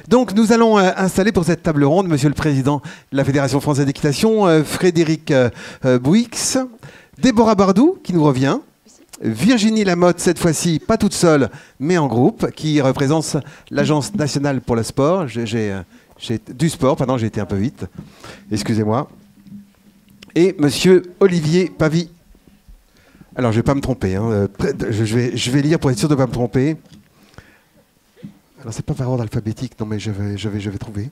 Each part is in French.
Donc nous allons installer pour cette table ronde Monsieur le Président de la Fédération française d'équitation, Frédéric Bouix, Déborah Bardou qui nous revient, Virginie Lamotte cette fois-ci pas toute seule mais en groupe, qui représente l'Agence nationale pour le sport, du sport, pardon, j'ai été un peu vite, excusez-moi, et Monsieur Olivier Pavie. Alors je ne vais pas me tromper, hein. Je vais lire pour être sûr de ne pas me tromper. Alors, c'est pas par ordre alphabétique, non, mais je vais trouver.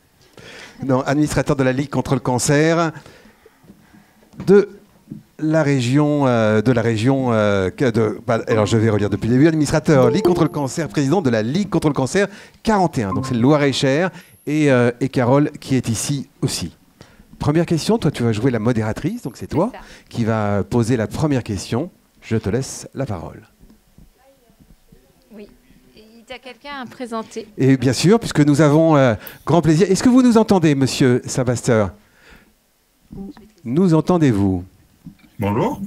Non, administrateur de la Ligue contre le cancer de la région. Alors, je vais relire depuis le début. Administrateur Ligue contre le cancer, président de la Ligue contre le cancer 41. Donc, c'est le Loir-et-Cher et Carole qui est ici aussi. Première question, toi, tu vas jouer la modératrice, donc c'est toi qui va poser la première question. Je te laisse la parole. Tu as quelqu'un à présenter? Et bien sûr, puisque nous avons grand plaisir. Est-ce que vous nous entendez, monsieur Saint-Pasteur? Nous entendez-vous? Bonjour.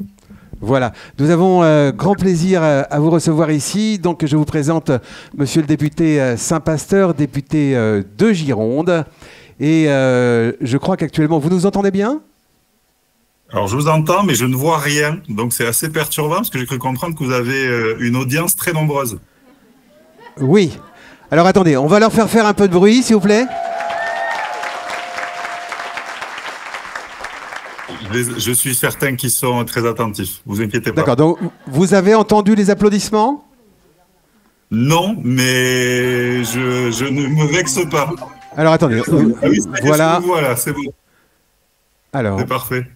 Voilà. Nous avons grand plaisir à vous recevoir ici. Donc, je vous présente monsieur le député Saint-Pasteur, député de Gironde. Et je crois qu'actuellement, vous nous entendez bien? Alors, je vous entends, mais je ne vois rien. Donc, c'est assez perturbant parce que j'ai cru comprendre que vous avez une audience très nombreuse. Oui. Alors attendez, on va leur faire un peu de bruit, s'il vous plaît. Je suis certain qu'ils sont très attentifs, vous inquiétez pas. D'accord, donc vous avez entendu les applaudissements? Non, mais je ne me vexe pas. Alors attendez, oui, voilà. Voilà, c'est bon. Alors, c'est parfait.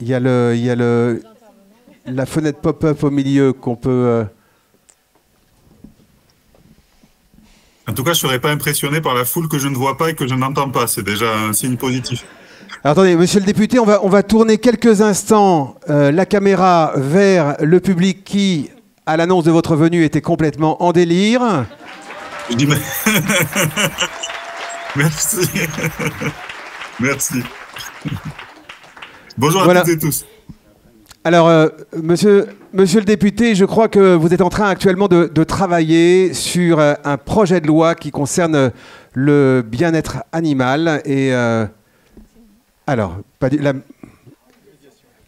Il y a la fenêtre pop-up au milieu qu'on peut... En tout cas, je ne serais pas impressionné par la foule que je ne vois pas et que je n'entends pas. C'est déjà un signe positif. Alors, attendez, monsieur le député, on va tourner quelques instants la caméra vers le public qui, à l'annonce de votre venue, était complètement en délire. Je dis, merci. Merci. Bonjour à toutes et tous. Alors, monsieur le député, je crois que vous êtes en train actuellement de travailler sur un projet de loi qui concerne le bien-être animal et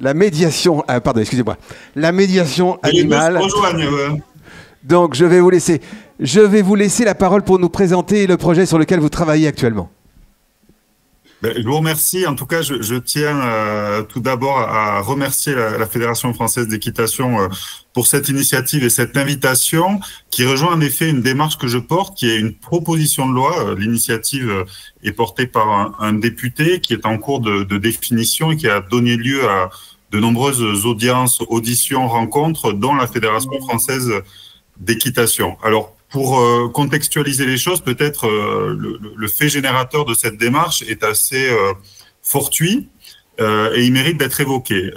la médiation. Pardon, excusez-moi. La médiation animale. Donc, je vais vous laisser la parole pour nous présenter le projet sur lequel vous travaillez actuellement. Je vous remercie. En tout cas, je tiens tout d'abord à remercier la Fédération française d'équitation pour cette initiative et cette invitation qui rejoint en effet une démarche que je porte, qui est une proposition de loi. L'initiative est portée par un député qui est en cours de définition et qui a donné lieu à de nombreuses auditions, rencontres, dont la Fédération française d'équitation. Alors, pour contextualiser les choses, peut-être le fait générateur de cette démarche est assez fortuit et il mérite d'être évoqué.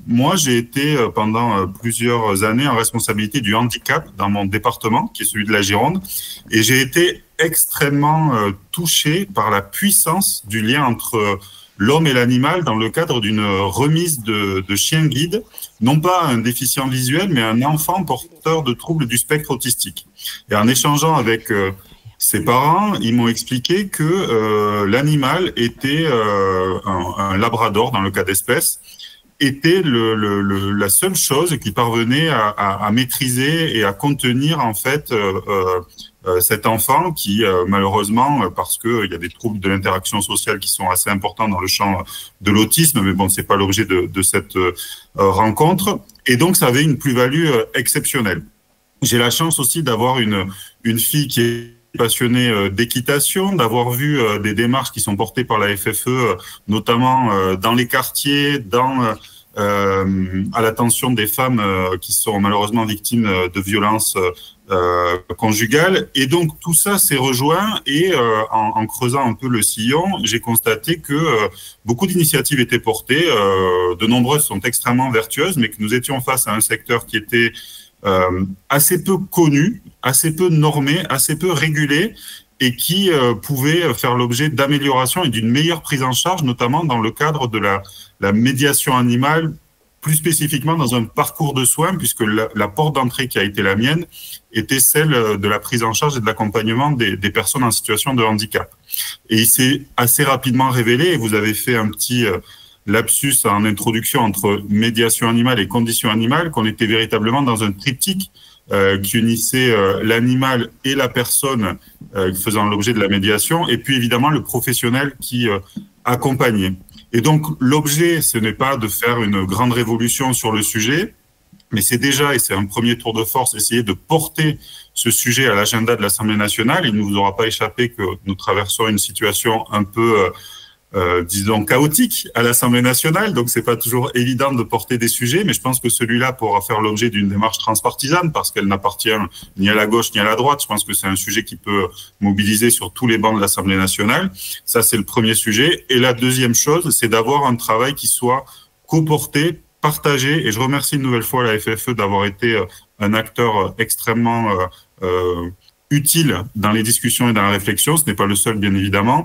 Moi, j'ai été pendant plusieurs années en responsabilité du handicap dans mon département, qui est celui de la Gironde, et j'ai été extrêmement touché par la puissance du lien entre l'homme et l'animal dans le cadre d'une remise de chien guide, non pas un déficient visuel, mais un enfant porteur de troubles du spectre autistique. Et en échangeant avec ses parents, ils m'ont expliqué que l'animal était un labrador, dans le cas d'espèce, était la seule chose qui parvenait à maîtriser et à contenir en fait cet enfant qui malheureusement, parce qu'il y a des troubles de l'interaction sociale qui sont assez importants dans le champ de l'autisme, mais bon, c'est pas l'objet de cette rencontre, et donc ça avait une plus-value exceptionnelle. J'ai la chance aussi d'avoir une fille qui est passionnée d'équitation, d'avoir vu des démarches qui sont portées par la FFE, notamment dans les quartiers, à l'attention des femmes qui sont malheureusement victimes de violences conjugales. Et donc tout ça s'est rejoint et en creusant un peu le sillon, j'ai constaté que beaucoup d'initiatives étaient portées, de nombreuses sont extrêmement vertueuses, mais que nous étions face à un secteur qui était assez peu connu, assez peu normé, assez peu régulé, et qui pouvait faire l'objet d'améliorations et d'une meilleure prise en charge, notamment dans le cadre de la médiation animale plus spécifiquement dans un parcours de soins, puisque la porte d'entrée qui a été la mienne était celle de la prise en charge et de l'accompagnement des personnes en situation de handicap. Et il s'est assez rapidement révélé, et vous avez fait un petit lapsus en introduction entre médiation animale et conditions animales, qu'on était véritablement dans un triptyque qui unissait l'animal et la personne faisant l'objet de la médiation, et puis évidemment le professionnel qui accompagnait. Et donc l'objet, ce n'est pas de faire une grande révolution sur le sujet, mais c'est déjà, et c'est un premier tour de force, essayer de porter ce sujet à l'agenda de l'Assemblée nationale. Il ne vous aura pas échappé que nous traversons une situation un peu disons, chaotique à l'Assemblée nationale. Donc, c'est pas toujours évident de porter des sujets, mais je pense que celui-là pourra faire l'objet d'une démarche transpartisane parce qu'elle n'appartient ni à la gauche ni à la droite. Je pense que c'est un sujet qui peut mobiliser sur tous les bancs de l'Assemblée nationale. Ça, c'est le premier sujet. Et la deuxième chose, c'est d'avoir un travail qui soit coporté, partagé. Et je remercie une nouvelle fois la FFE d'avoir été un acteur extrêmement utile dans les discussions et dans la réflexion, ce n'est pas le seul bien évidemment,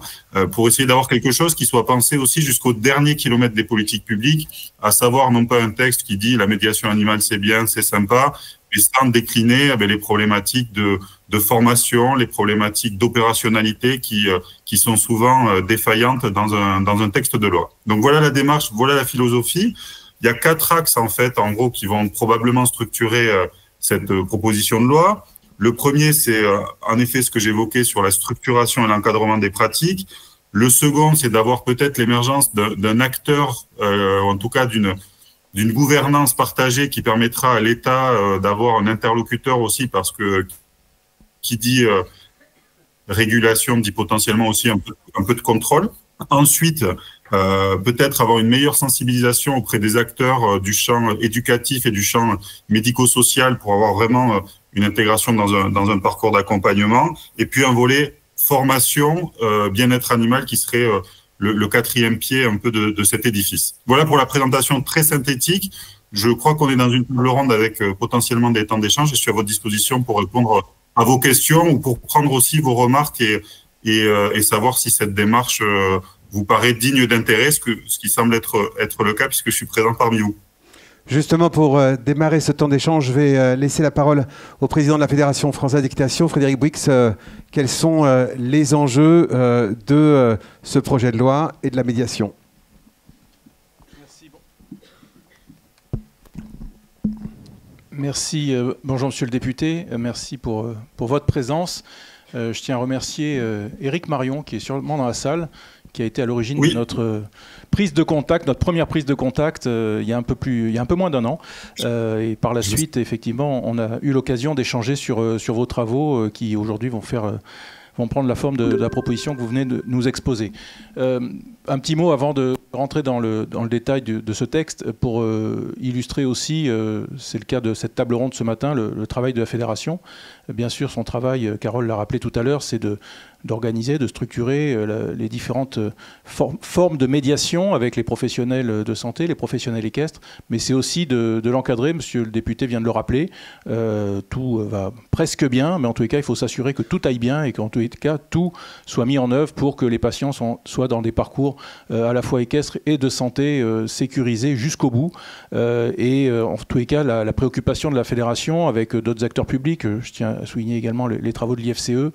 pour essayer d'avoir quelque chose qui soit pensé aussi jusqu'au dernier kilomètre des politiques publiques, à savoir non pas un texte qui dit la médiation animale c'est bien, c'est sympa, mais sans décliner les problématiques de formation, les problématiques d'opérationnalité qui sont souvent défaillantes dans un texte de loi. Donc voilà la démarche, voilà la philosophie. Il y a 4 axes en fait, en gros, qui vont probablement structurer cette proposition de loi. Le premier, c'est en effet ce que j'évoquais sur la structuration et l'encadrement des pratiques. Le second, c'est d'avoir peut-être l'émergence d'un acteur, en tout cas d'une gouvernance partagée qui permettra à l'État d'avoir un interlocuteur aussi, parce que qui dit régulation dit potentiellement aussi un peu de contrôle. Ensuite, peut-être avoir une meilleure sensibilisation auprès des acteurs du champ éducatif et du champ médico-social pour avoir vraiment une intégration dans un parcours d'accompagnement, et puis un volet formation, bien-être animal qui serait le 4e pied un peu de cet édifice. Voilà pour la présentation très synthétique. Je crois qu'on est dans une table ronde avec potentiellement des temps d'échange. Je suis à votre disposition pour répondre à vos questions ou pour prendre aussi vos remarques et savoir si cette démarche vous paraît digne d'intérêt, ce qui semble être le cas puisque je suis présent parmi vous. Justement, pour démarrer ce temps d'échange, je vais laisser la parole au président de la Fédération française d'équitation, Frédéric Bouix. Quels sont les enjeux de ce projet de loi et de la médiation? Merci. Bonjour, monsieur le député. Merci pour votre présence. Je tiens à remercier Éric Marion, qui est sûrement dans la salle, qui a été à l'origine de notre prise de contact, notre première prise de contact il y a un peu moins d'1 an. Et par la suite, effectivement, on a eu l'occasion d'échanger sur vos travaux qui aujourd'hui vont prendre la forme de la proposition que vous venez de nous exposer. Un petit mot avant de rentrer dans le détail de ce texte pour illustrer aussi, c'est le cas de cette table ronde ce matin, le travail de la Fédération. Bien sûr, son travail, Carole l'a rappelé tout à l'heure, c'est d'organiser, de structurer les différentes formes de médiation avec les professionnels de santé, les professionnels équestres, mais c'est aussi de l'encadrer. Monsieur le député vient de le rappeler. Tout va presque bien, mais en tous les cas, il faut s'assurer que tout aille bien et qu'en tous les cas, tout soit mis en œuvre pour que les patients soient dans des parcours à la fois équestres et de santé sécurisés jusqu'au bout. En tous les cas, la préoccupation de la Fédération avec d'autres acteurs publics, je tiens à souligner également les travaux de l'IFCE,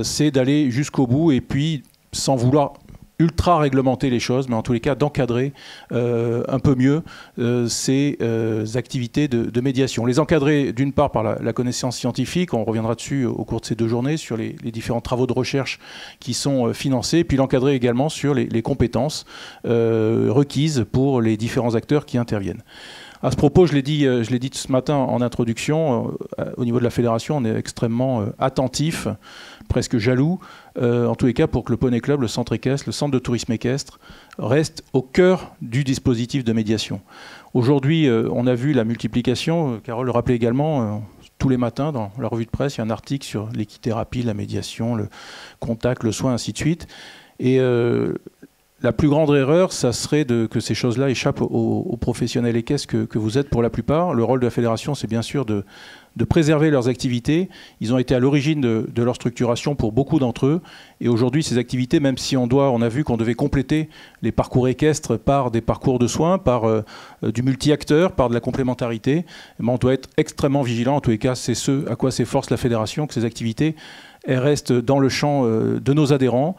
c'est d'aller jusqu'au bout et puis sans vouloir ultra réglementer les choses, mais en tous les cas d'encadrer un peu mieux ces activités de médiation. Les encadrer d'une part par la connaissance scientifique, on reviendra dessus au cours de ces 2 journées, sur les différents travaux de recherche qui sont financés, et puis l'encadrer également sur les compétences requises pour les différents acteurs qui interviennent. À ce propos, je l'ai dit ce matin en introduction, au niveau de la Fédération, on est extrêmement attentif, presque jaloux, en tous les cas pour que le Poney Club, le centre équestre, le centre de tourisme équestre, reste au cœur du dispositif de médiation. Aujourd'hui, on a vu la multiplication, Carole le rappelait également, tous les matins dans la revue de presse, il y a un article sur l'équithérapie, la médiation, le contact, le soin, ainsi de suite. Et la plus grande erreur, ça serait que ces choses-là échappent aux professionnels équestres que vous êtes pour la plupart. Le rôle de la Fédération, c'est bien sûr de préserver leurs activités. Ils ont été à l'origine de leur structuration pour beaucoup d'entre eux. Et aujourd'hui, ces activités, même si on a vu qu'on devait compléter les parcours équestres par des parcours de soins, par du multi-acteur, par de la complémentarité. Mais on doit être extrêmement vigilant. En tous les cas, c'est ce à quoi s'efforce la fédération, que ces activités elles restent dans le champ de nos adhérents,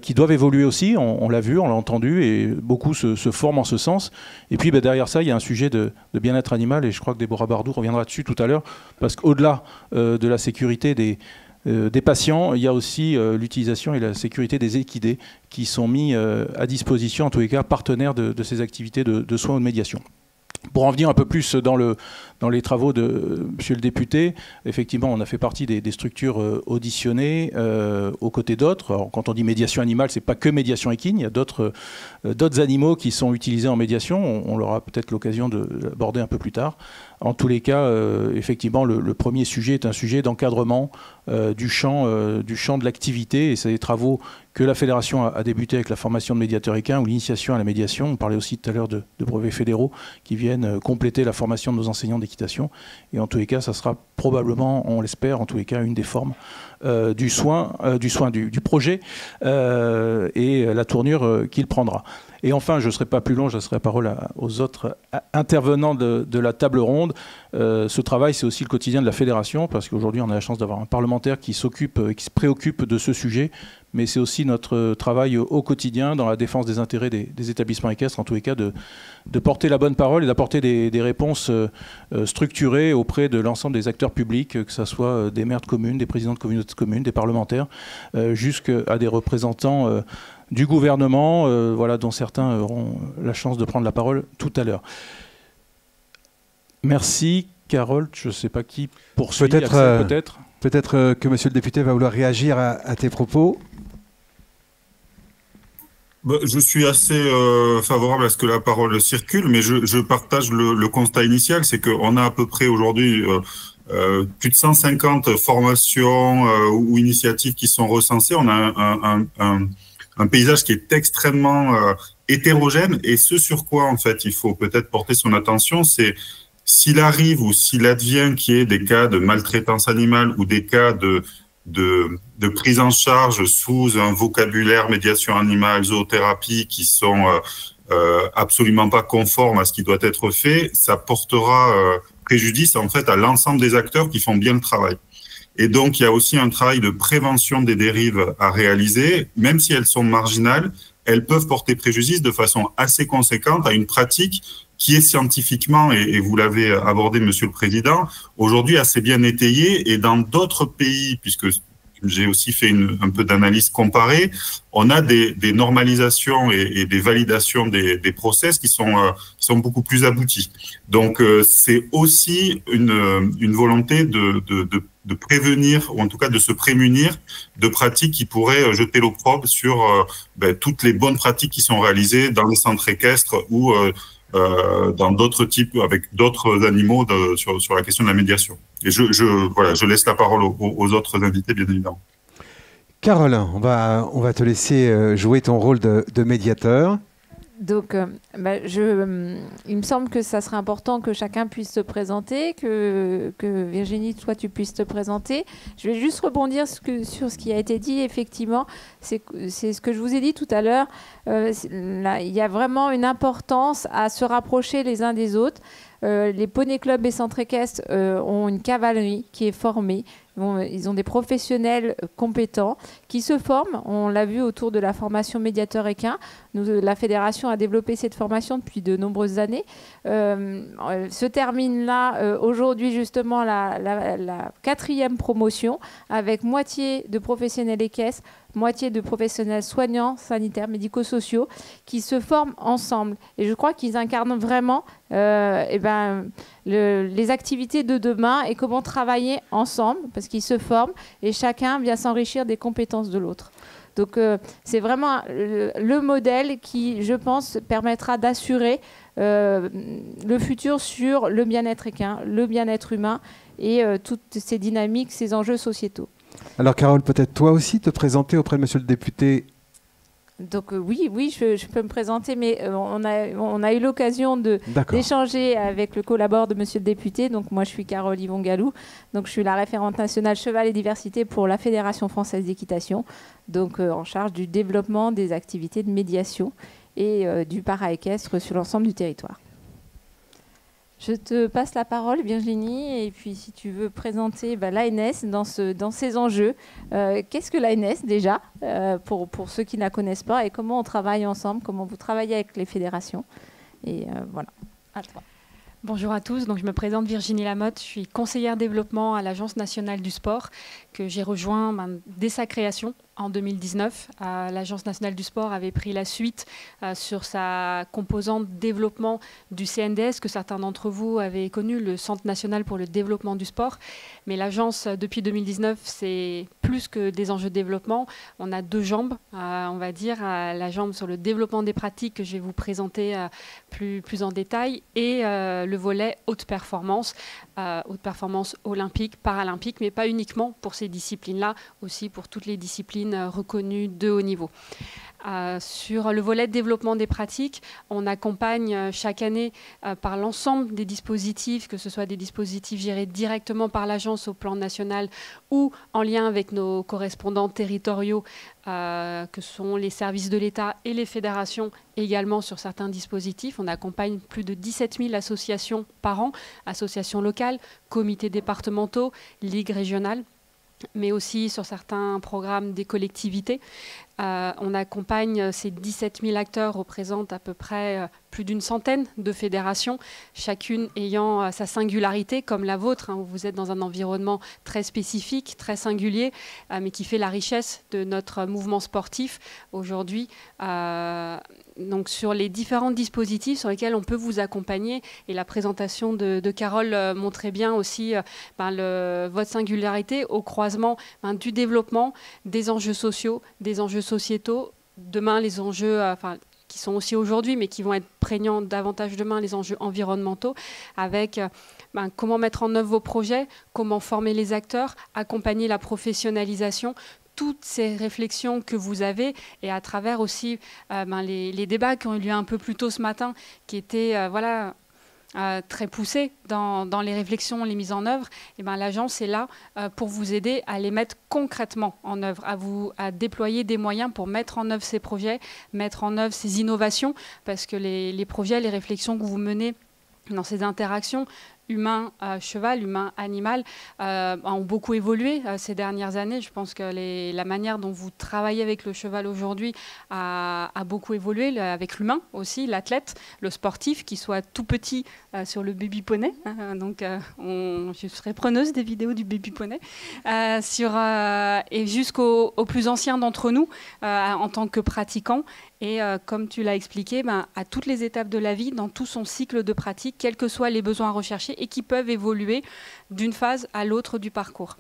qui doivent évoluer aussi, on l'a vu, on l'a entendu, et beaucoup se forment en ce sens. Et puis derrière ça, il y a un sujet de bien-être animal, et je crois que Déborah Bardou reviendra dessus tout à l'heure, parce qu'au-delà de la sécurité des patients, il y a aussi l'utilisation et la sécurité des équidés qui sont mis à disposition, en tous les cas partenaires de ces activités de soins ou de médiation. Pour en venir un peu plus dans les travaux de Monsieur le député, effectivement, on a fait partie des structures auditionnées aux côtés d'autres. Alors, quand on dit médiation animale, c'est pas que médiation équine, il y a d'autres animaux qui sont utilisés en médiation. On aura peut-être l'occasion d'aborder un peu plus tard. En tous les cas, effectivement, le premier sujet est un sujet d'encadrement du champ de l'activité, et c'est des travaux que la Fédération a débuté avec la formation de médiateurs équins ou l'initiation à la médiation. On parlait aussi tout à l'heure de brevets fédéraux qui viennent compléter la formation de nos enseignants d'équitation. Et en tous les cas, ça sera probablement, on l'espère, en tous les cas, une des formes du projet et la tournure qu'il prendra. Et enfin, je ne serai pas plus long, je laisserai la parole aux autres intervenants de la table ronde. Ce travail, c'est aussi le quotidien de la fédération, parce qu'aujourd'hui, on a la chance d'avoir un parlementaire qui se préoccupe de ce sujet, mais c'est aussi notre travail au quotidien dans la défense des intérêts des établissements équestres, en tous les cas, de porter la bonne parole et d'apporter des réponses structurées auprès de l'ensemble des acteurs publics, que ce soit des maires de communes, des présidents de communautés de communes, des parlementaires, jusqu'à des représentants du gouvernement, voilà, dont certains auront la chance de prendre la parole tout à l'heure. Merci. Carole, je ne sais pas qui poursuit. Peut-être que monsieur le député va vouloir réagir à tes propos. Je suis assez favorable à ce que la parole circule, mais je partage le constat initial, c'est qu'on a à peu près aujourd'hui plus de 150 formations ou initiatives qui sont recensées. On a un paysage qui est extrêmement hétérogène, et ce sur quoi en fait il faut peut-être porter son attention, c'est s'il arrive ou s'il advient qu'il y ait des cas de maltraitance animale ou des cas de prise en charge sous un vocabulaire médiation animale, zoothérapie qui sont absolument pas conformes à ce qui doit être fait, ça portera préjudice en fait à l'ensemble des acteurs qui font bien le travail. Et donc, il y a aussi un travail de prévention des dérives à réaliser. Même si elles sont marginales, elles peuvent porter préjudice de façon assez conséquente à une pratique qui est scientifiquement, et vous l'avez abordé, Monsieur le Président, aujourd'hui assez bien étayée. Et dans d'autres pays, puisque j'ai aussi fait un peu d'analyse comparée, on a des normalisations et des validations des process qui sont beaucoup plus aboutis. Donc, c'est aussi une volonté de prévenir, ou en tout cas de se prémunir de pratiques qui pourraient jeter l'opprobre sur toutes les bonnes pratiques qui sont réalisées dans les centres équestres ou dans d'autres types, avec d'autres animaux sur la question de la médiation. Et je laisse la parole aux autres invités, bien évidemment. Carole, on va te laisser jouer ton rôle de médiateur. Donc, il me semble que ça serait important que chacun puisse se présenter, que Virginie, toi, tu puisses te présenter. Je vais juste rebondir sur ce qui a été dit. Effectivement, c'est ce que je vous ai dit tout à l'heure. Là, il y a vraiment une importance à se rapprocher les uns des autres. Les poneys clubs et centres équestres ont une cavalerie qui est formée. Ils ont des professionnels compétents qui se forment. On l'a vu autour de la formation médiateur équin. La fédération a développé cette formation depuis de nombreuses années. Se termine là aujourd'hui justement la 4e promotion avec moitié de professionnels équestres, moitié de professionnels soignants, sanitaires, médico-sociaux qui se forment ensemble. Et je crois qu'ils incarnent vraiment les activités de demain et comment travailler ensemble, parce qu'ils se forment et chacun vient s'enrichir des compétences de l'autre. Donc c'est vraiment le modèle qui, je pense, permettra d'assurer le futur sur le bien-être équin, le bien-être humain et toutes ces dynamiques, ces enjeux sociétaux. Alors Carole, peut-être toi aussi te présenter auprès de monsieur le député. Donc oui, je peux me présenter, mais on a eu l'occasion d'échanger avec le collaborateur de monsieur le député. Donc moi, je suis Carole Yvon Galou. Donc je suis la référente nationale cheval et diversité pour la Fédération française d'équitation. Donc en charge du développement des activités de médiation et du para-équestre sur l'ensemble du territoire. Je te passe la parole, Virginie, et puis si tu veux présenter l'ANS dans ces enjeux. Qu'est-ce que l'ANS déjà, pour ceux qui ne la connaissent pas, et comment on travaille ensemble, comment vous travaillez avec les fédérations. Et voilà, à toi. Bonjour à tous, donc je me présente Virginie Lamotte, je suis conseillère développement à l'Agence nationale du sport que j'ai rejoint dès sa création en 2019. L'Agence nationale du sport avait pris la suite sur sa composante développement du CNDS que certains d'entre vous avaient connu, le Centre national pour le développement du sport. Mais l'agence, depuis 2019, c'est plus que des enjeux de développement. On a deux jambes, on va dire, la jambe sur le développement des pratiques que je vais vous présenter plus en détail et le volet haute performance olympique, paralympique, mais pas uniquement pour ces disciplines-là, aussi pour toutes les disciplines reconnues de haut niveau. Sur le volet de développement des pratiques, on accompagne chaque année par l'ensemble des dispositifs, que ce soit des dispositifs gérés directement par l'agence au plan national ou en lien avec nos correspondants territoriaux, que sont les services de l'État et les fédérations également sur certains dispositifs. On accompagne plus de 17 000 associations par an, associations locales, comités départementaux, ligues régionales, mais aussi sur certains programmes des collectivités. On accompagne ces 17 000 acteurs, représentent à peu près plus d'une centaine de fédérations, chacune ayant sa singularité, comme la vôtre, où vous êtes dans un environnement très spécifique, très singulier, mais qui fait la richesse de notre mouvement sportif aujourd'hui. Donc sur les différents dispositifs sur lesquels on peut vous accompagner, et la présentation de Carole montrait bien aussi votre singularité au croisement du développement, des enjeux sociaux, des enjeux sociétaux, demain les enjeux qui sont aussi aujourd'hui, mais qui vont être prégnants davantage demain, les enjeux environnementaux, avec comment mettre en œuvre vos projets, comment former les acteurs, accompagner la professionnalisation, toutes ces réflexions que vous avez, et à travers aussi les débats qui ont eu lieu un peu plus tôt ce matin, qui étaient très poussés dans les réflexions, les mises en œuvre, et l'agence est là pour vous aider à les mettre concrètement en œuvre, à déployer des moyens pour mettre en œuvre ces projets, mettre en œuvre ces innovations, parce que les projets, les réflexions que vous menez dans ces interactions humain-cheval, humain-animal, ont beaucoup évolué ces dernières années. Je pense que la manière dont vous travaillez avec le cheval aujourd'hui a beaucoup évolué, avec l'humain aussi, l'athlète, le sportif, qui soit tout petit sur le baby poney. Donc, je serai preneuse des vidéos du baby poney. Et jusqu'aux plus anciens d'entre nous, en tant que pratiquants. Et comme tu l'as expliqué, à toutes les étapes de la vie, dans tout son cycle de pratique, quels que soient les besoins recherchés, et qui peuvent évoluer d'une phase à l'autre du parcours.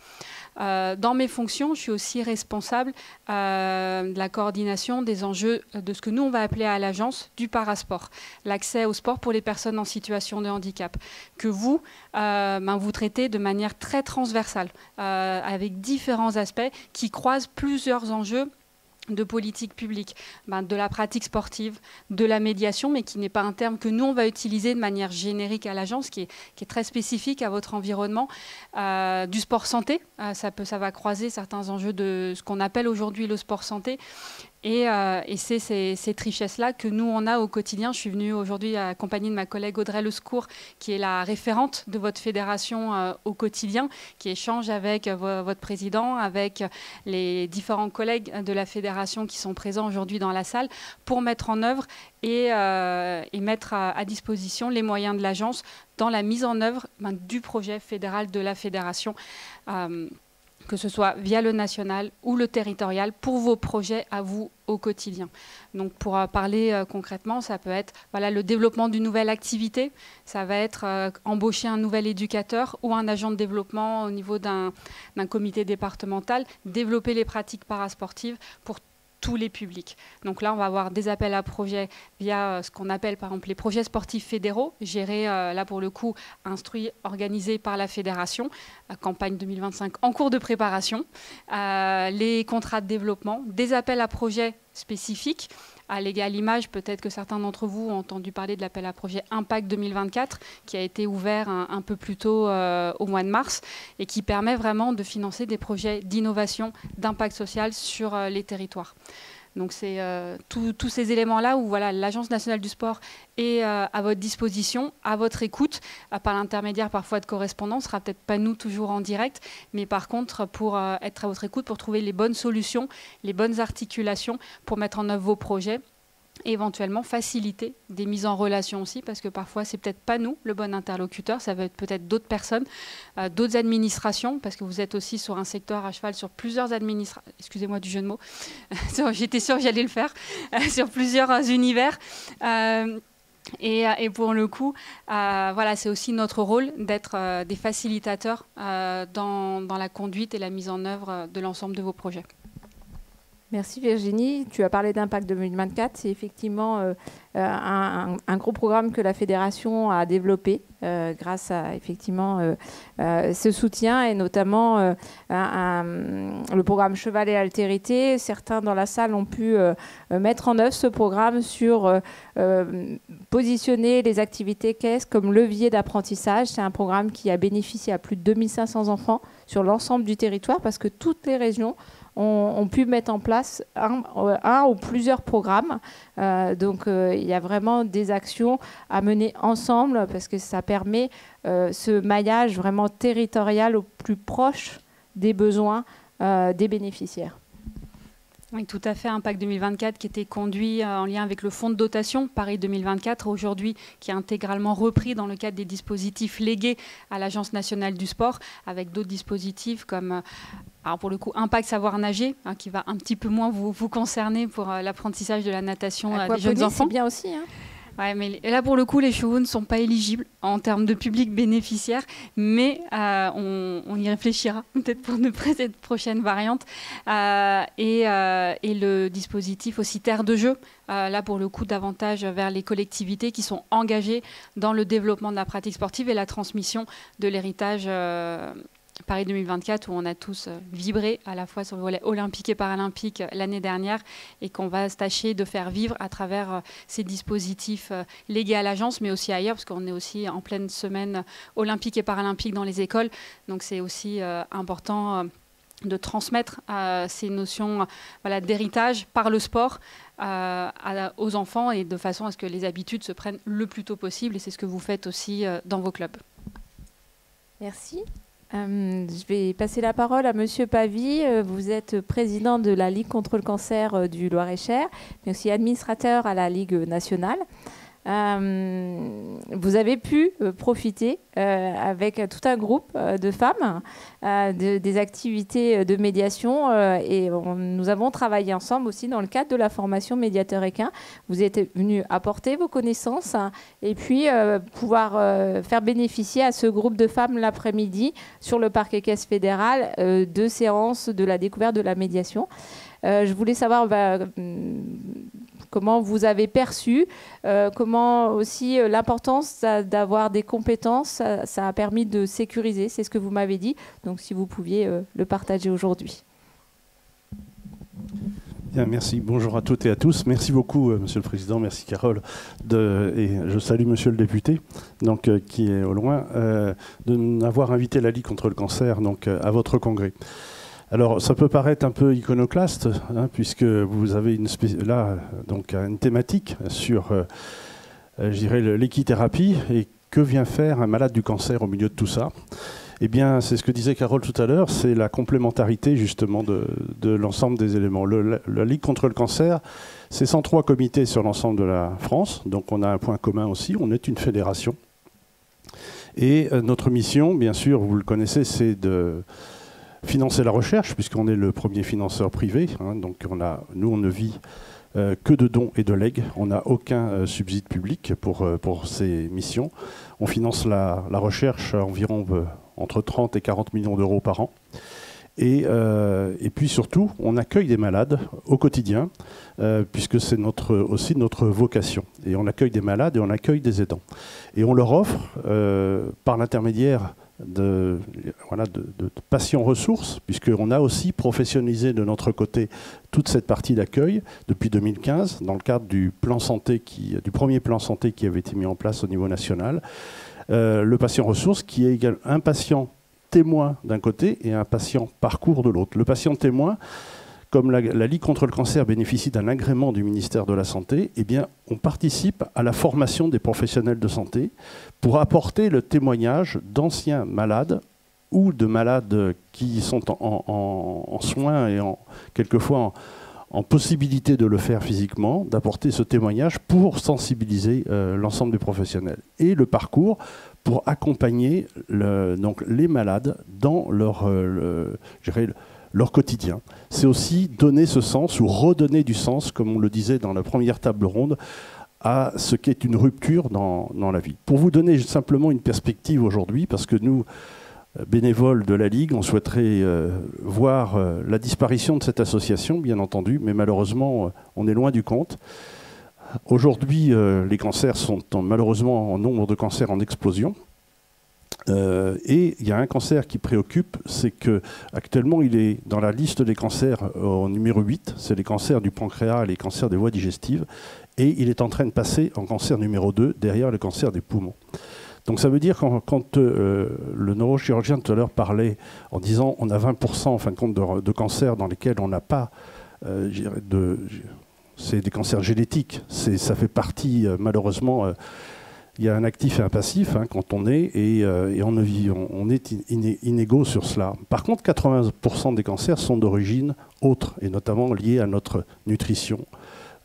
Dans mes fonctions, je suis aussi responsable de la coordination des enjeux de ce que nous, on va appeler à l'agence du parasport, l'accès au sport pour les personnes en situation de handicap, que vous traitez de manière très transversale, avec différents aspects qui croisent plusieurs enjeux de politique publique, de la pratique sportive, de la médiation, mais qui n'est pas un terme que nous, on va utiliser de manière générique à l'agence, qui est très spécifique à votre environnement, du sport santé, ça va croiser certains enjeux de ce qu'on appelle aujourd'hui le sport santé, et c'est cette richesse-là que nous, on a au quotidien. Je suis venue aujourd'hui accompagnée de ma collègue Audrey Lescourt, qui est la référente de votre fédération au quotidien, qui échange avec votre président, avec les différents collègues de la fédération qui sont présents aujourd'hui dans la salle, pour mettre en œuvre et mettre à disposition les moyens de l'agence dans la mise en œuvre du projet fédéral de la fédération, que ce soit via le national ou le territorial, pour vos projets à vous au quotidien. Donc pour parler concrètement, ça peut être le développement d'une nouvelle activité, ça va être embaucher un nouvel éducateur ou un agent de développement au niveau d'un comité départemental, développer les pratiques parasportives pour tous les publics. Donc là, on va avoir des appels à projets via ce qu'on appelle par exemple les projets sportifs fédéraux, gérés là pour le coup, instruits, organisés par la fédération, campagne 2025 en cours de préparation, les contrats de développement, des appels à projets spécifiques. À l'image, peut-être que certains d'entre vous ont entendu parler de l'appel à projet Impact 2024, qui a été ouvert un peu plus tôt au mois de mars, et qui permet vraiment de financer des projets d'innovation, d'impact social sur les territoires. Donc c'est tous ces éléments-là où voilà, l'Agence nationale du sport est à votre disposition, à votre écoute, par l'intermédiaire parfois de correspondants. Ce ne sera peut-être pas nous toujours en direct, mais par contre pour être à votre écoute, pour trouver les bonnes solutions, les bonnes articulations pour mettre en œuvre vos projets. Et éventuellement faciliter des mises en relation aussi, parce que parfois c'est peut-être pas nous le bon interlocuteur, ça va être peut-être d'autres personnes, d'autres administrations, parce que vous êtes aussi sur un secteur à cheval sur plusieurs administrations, excusez-moi du jeu de mots, j'étais sûre que j'allais le faire, sur plusieurs univers. Et pour le coup, voilà, c'est aussi notre rôle d'être des facilitateurs dans la conduite et la mise en œuvre de l'ensemble de vos projets. Merci Virginie. Tu as parlé d'Impact 2024. C'est effectivement un gros programme que la Fédération a développé grâce à effectivement ce soutien et notamment le programme Cheval et Altérité. Certains dans la salle ont pu mettre en œuvre ce programme sur positionner les activités caisses comme levier d'apprentissage. C'est un programme qui a bénéficié à plus de 2500 enfants sur l'ensemble du territoire parce que toutes les régions ont pu mettre en place un ou plusieurs programmes. Donc, il y a vraiment des actions à mener ensemble parce que ça permet ce maillage vraiment territorial au plus proche des besoins des bénéficiaires. Oui, tout à fait. Impact 2024 qui était conduit en lien avec le fonds de dotation Paris 2024, aujourd'hui qui est intégralement repris dans le cadre des dispositifs légués à l'Agence nationale du sport, avec d'autres dispositifs comme, alors pour le coup, Impact Savoir Nager, hein, qui va un petit peu moins vous concerner pour l'apprentissage de la natation des jeunes enfants. C'est bien aussi, hein. Ouais, mais là, pour le coup, les chevaux ne sont pas éligibles en termes de public bénéficiaire, mais on y réfléchira peut-être pour cette prochaine variante. Et le dispositif aussi Terre de jeu, là, pour le coup, davantage vers les collectivités qui sont engagées dans le développement de la pratique sportive et la transmission de l'héritage Paris 2024, où on a tous vibré à la fois sur le volet olympique et paralympique l'année dernière et qu'on va tâcher de faire vivre à travers ces dispositifs légués à l'agence, mais aussi ailleurs, parce qu'on est aussi en pleine semaine olympique et paralympique dans les écoles. Donc c'est aussi important de transmettre ces notions voilà, d'héritage par le sport aux enfants et de façon à ce que les habitudes se prennent le plus tôt possible. Et c'est ce que vous faites aussi dans vos clubs. Merci. Je vais passer la parole à Monsieur Pavie. Vous êtes président de la Ligue contre le cancer du Loir-et-Cher, mais aussi administrateur à la Ligue nationale. Vous avez pu profiter avec tout un groupe de femmes des activités de médiation et nous avons travaillé ensemble aussi dans le cadre de la formation médiateur équin. Vous êtes venus apporter vos connaissances et puis pouvoir faire bénéficier à ce groupe de femmes l'après-midi sur le parc équestre fédéral de séances de la découverte de la médiation. Je voulais savoir comment vous avez perçu, comment aussi l'importance d'avoir des compétences, ça a permis de sécuriser, c'est ce que vous m'avez dit. Donc si vous pouviez le partager aujourd'hui. Bien, merci. Bonjour à toutes et à tous. Merci beaucoup, Monsieur le Président. Merci, Carole. Et je salue Monsieur le député, donc, qui est au loin, de m'avoir invité la Ligue contre le cancer donc, à votre congrès. Alors, ça peut paraître un peu iconoclaste, hein, puisque vous avez là donc, une thématique sur, je dirais, l'équithérapie et que vient faire un malade du cancer au milieu de tout ça. Eh bien, c'est ce que disait Carole tout à l'heure, c'est la complémentarité justement de l'ensemble des éléments. La Ligue contre le cancer, c'est 103 comités sur l'ensemble de la France, donc on a un point commun aussi, on est une fédération. Et notre mission, bien sûr, vous le connaissez, c'est de financer la recherche, puisqu'on est le premier financeur privé. Hein, donc nous, on ne vit que de dons et de legs. On n'a aucun subside public pour ces missions. On finance la recherche à environ entre 30 et 40 millions d'euros par an. Et puis surtout, on accueille des malades au quotidien, puisque c'est aussi notre vocation. Et on accueille des malades et on accueille des aidants. Et on leur offre, par l'intermédiaire de patients ressources, puisqu'on a aussi professionnalisé de notre côté toute cette partie d'accueil depuis 2015, dans le cadre du premier plan santé qui avait été mis en place au niveau national. Le patient ressource qui est également un patient témoin d'un côté et un patient parcours de l'autre. Le patient témoin, comme la Ligue contre le cancer bénéficie d'un agrément du ministère de la Santé, eh bien, on participe à la formation des professionnels de santé pour apporter le témoignage d'anciens malades ou de malades qui sont en soins et quelquefois en possibilité de le faire physiquement, d'apporter ce témoignage pour sensibiliser l'ensemble des professionnels. Et le parcours pour accompagner donc les malades dans leur quotidien. C'est aussi donner ce sens ou redonner du sens, comme on le disait dans la première table ronde, à ce qu'est une rupture dans la vie. Pour vous donner simplement une perspective aujourd'hui, parce que nous, bénévoles de la Ligue, on souhaiterait voir la disparition de cette association, bien entendu, mais malheureusement, on est loin du compte. Aujourd'hui, les cancers sont malheureusement en nombre de cancers en explosion. Et il y a un cancer qui préoccupe, c'est qu'actuellement, il est dans la liste des cancers au numéro 8, c'est les cancers du pancréas et les cancers des voies digestives, et il est en train de passer en cancer numéro 2, derrière le cancer des poumons. Donc ça veut dire quand le neurochirurgien tout à l'heure parlait en disant on a 20% en fin de compte de cancers dans lesquels on n'a pas, c'est des cancers génétiques, ça fait partie malheureusement, il y a un actif et un passif quand on est, et on est inégaux sur cela. Par contre, 80% des cancers sont d'origine autre, et notamment liés à notre nutrition,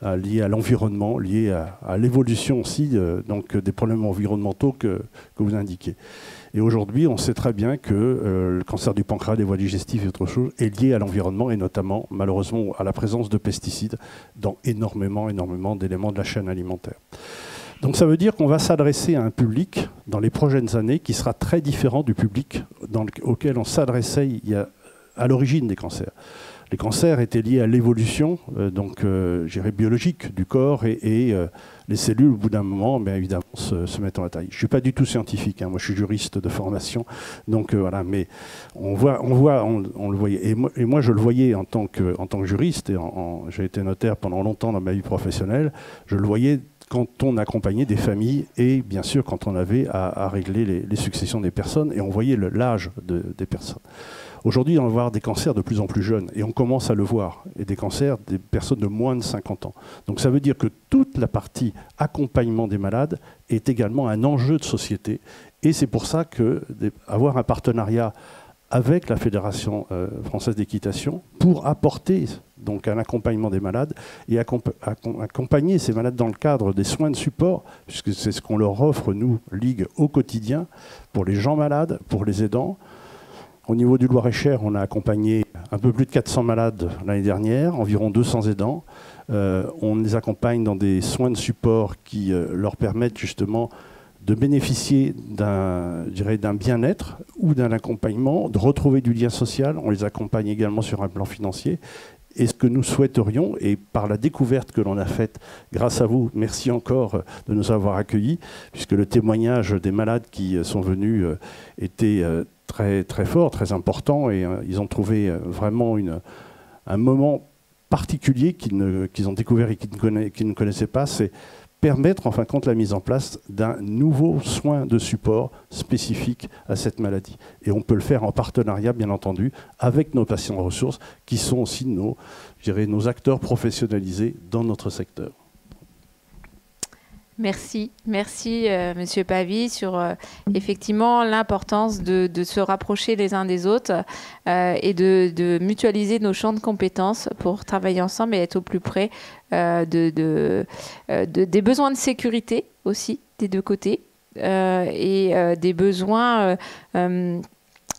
liés à l'environnement, liés à l'évolution aussi donc des problèmes environnementaux que vous indiquez. Et aujourd'hui, on sait très bien que le cancer du pancréas, des voies digestives et autre chose est lié à l'environnement et notamment, malheureusement, à la présence de pesticides dans énormément d'éléments de la chaîne alimentaire. Donc ça veut dire qu'on va s'adresser à un public dans les prochaines années qui sera très différent du public auquel on s'adressait à l'origine des cancers. Les cancers étaient liés à l'évolution biologique du corps et les cellules, au bout d'un moment, bien évidemment, se mettent en taille. Je ne suis pas du tout scientifique, moi je suis juriste de formation, donc voilà, mais on le voyait. Et moi je le voyais en tant que juriste, et j'ai été notaire pendant longtemps dans ma vie professionnelle, je le voyais quand on accompagnait des familles et bien sûr quand on avait à régler les successions des personnes, et on voyait l'âge des personnes. Aujourd'hui, on va voir des cancers de plus en plus jeunes, et on commence à le voir, et des cancers des personnes de moins de 50 ans. Donc ça veut dire que toute la partie accompagnement des malades est également un enjeu de société, et c'est pour ça qu'avoir un partenariat avec la Fédération française d'équitation pour apporter donc un accompagnement des malades et accompagner ces malades dans le cadre des soins de support, puisque c'est ce qu'on leur offre, nous, Ligue, au quotidien, pour les gens malades, pour les aidants. Au niveau du Loir-et-Cher, on a accompagné un peu plus de 400 malades l'année dernière, environ 200 aidants. On les accompagne dans des soins de support qui leur permettent justement de bénéficier d'un bien-être ou d'un accompagnement, de retrouver du lien social. On les accompagne également sur un plan financier. Et ce que nous souhaiterions, et par la découverte que l'on a faite, grâce à vous, merci encore de nous avoir accueillis, puisque le témoignage des malades qui sont venus était très, très fort, très important, et ils ont trouvé vraiment un moment particulier qu'ils ont découvert et qu'ils ne connaissaient pas, c'est permettre en fin de compte la mise en place d'un nouveau soin de support spécifique à cette maladie. Et on peut le faire en partenariat, bien entendu, avec nos patients ressources, qui sont aussi nos acteurs professionnalisés dans notre secteur. Merci, Monsieur Pavy, sur effectivement l'importance de se rapprocher les uns des autres et de mutualiser nos champs de compétences pour travailler ensemble et être au plus près des besoins de sécurité aussi des deux côtés et des besoins